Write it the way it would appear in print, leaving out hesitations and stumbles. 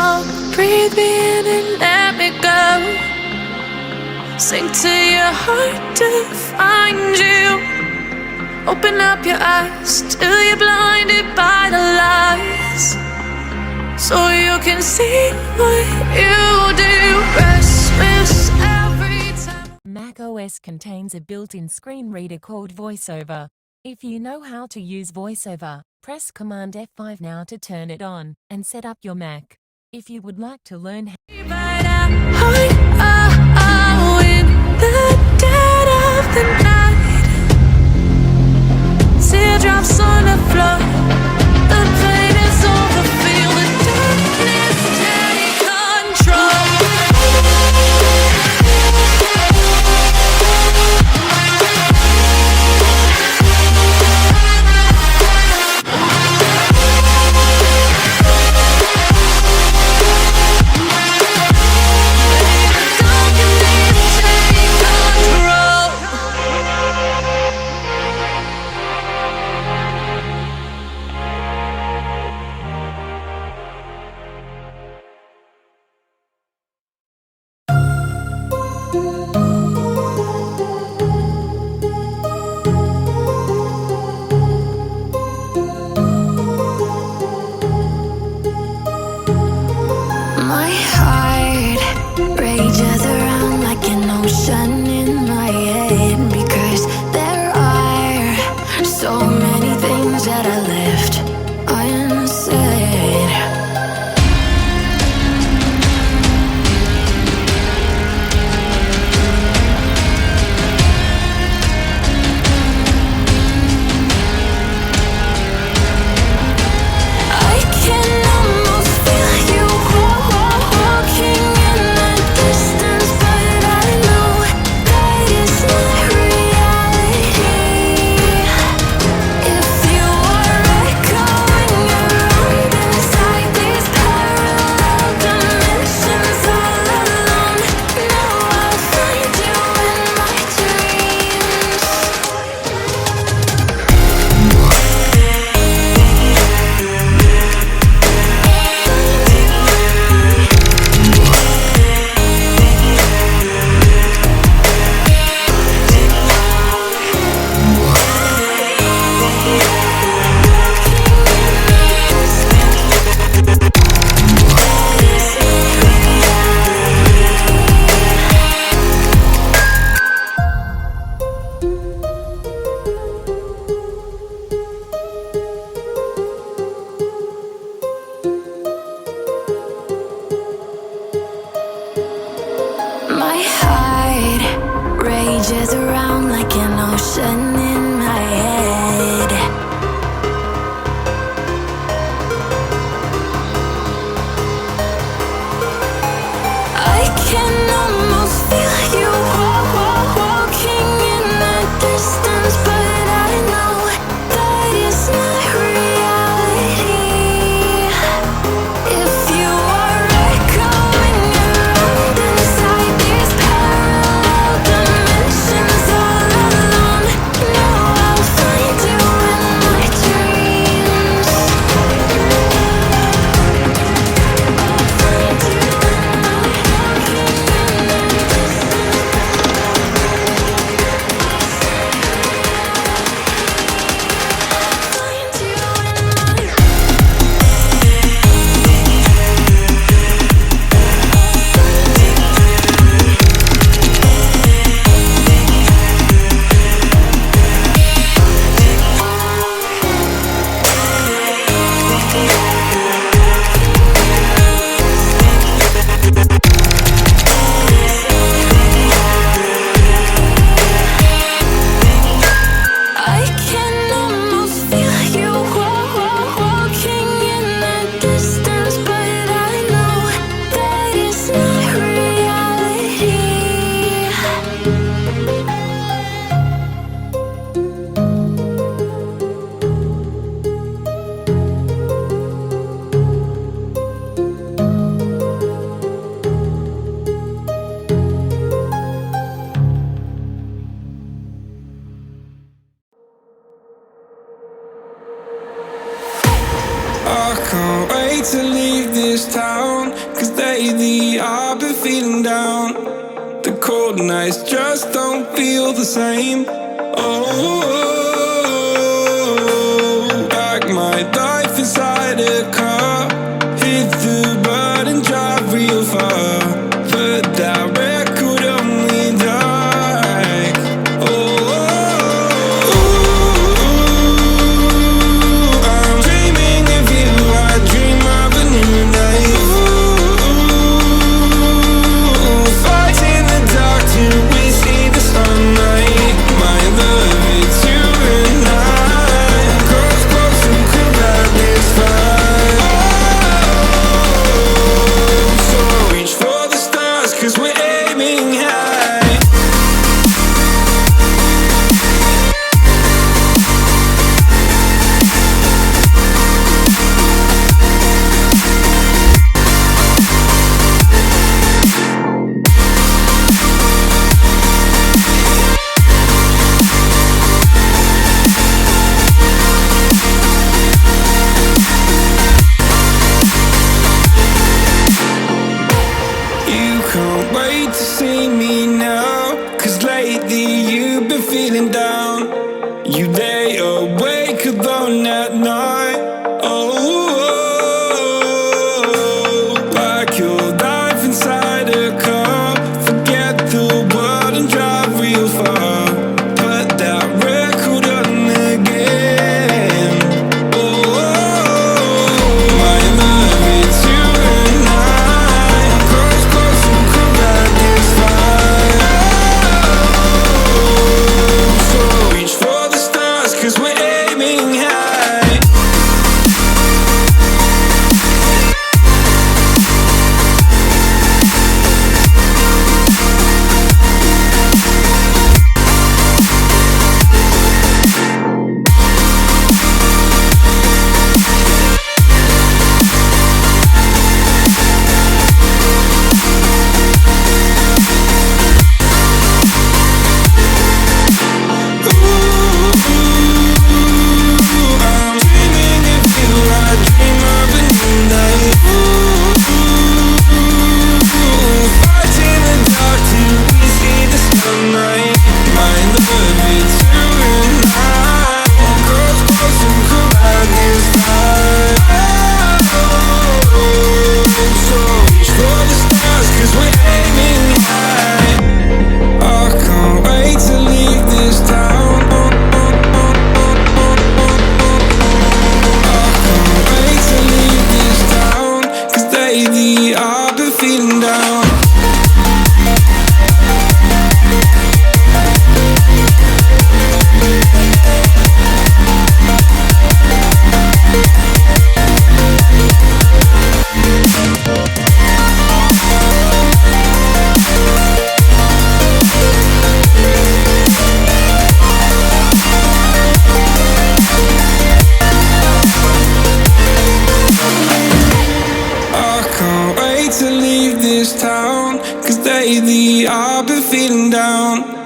song. Breathe me in and let me go. Sink to your heart to find you. Open up your eyes till you're blinded by the lies, so you can see what you do. Restless every time. macOS contains a built-in screen reader called VoiceOver. If you know how to use VoiceOver, press Command F5 now to turn it on and set up your Mac. If you would like to learn how In the dead of the night, teardrops on the floor. The pain is over. Feel the darkness take control. My heart rages around like an ocean in my head, because there are so many things that I left unsaid. I can almost feel you walking in the distance, but I know that it's not reality. If you are echoing around inside these parallel dimensions all alone, now I'll find you in my dreams. My heart rages around like an ocean in my head. I can almost feel you walking in the distance, but I know that it's not reality. If you are echoing around inside these parallel dimensions all alone, lately I've been feeling down. The cold nights just don't feel the same. Oh, like my life inside a car. Hit the button, drive real far. Put that record on me like, oh, I'm dreaming of you. I dream of a new night. Fight in the dark till we see the sunlight. My love, it's you and I. Close, close and could ride this fire. So reach for the stars, 'cause we're aiming high. You can't wait to see me now, 'cause lately you've been feeling down. You lay awake alone at night. Oh, like your life inside a car. Forget the world and drive real far. Put that record on again. Oh, my love, it's you and I. Close, close and could ride this fire. So reach for the stars, 'cause we're aiming high. I'm dreaming of you. I dream of a new night. Fight in the dark till we see the sunlight. My love, it's you and I. Close, close and could ride this fire. So reach for the stars, 'cause we're aiming high. I can't wait to leave this town. I can't wait to leave this town, 'cause lately I've been feeling down. I can't wait to leave this town, 'cause lately I've been feeling down.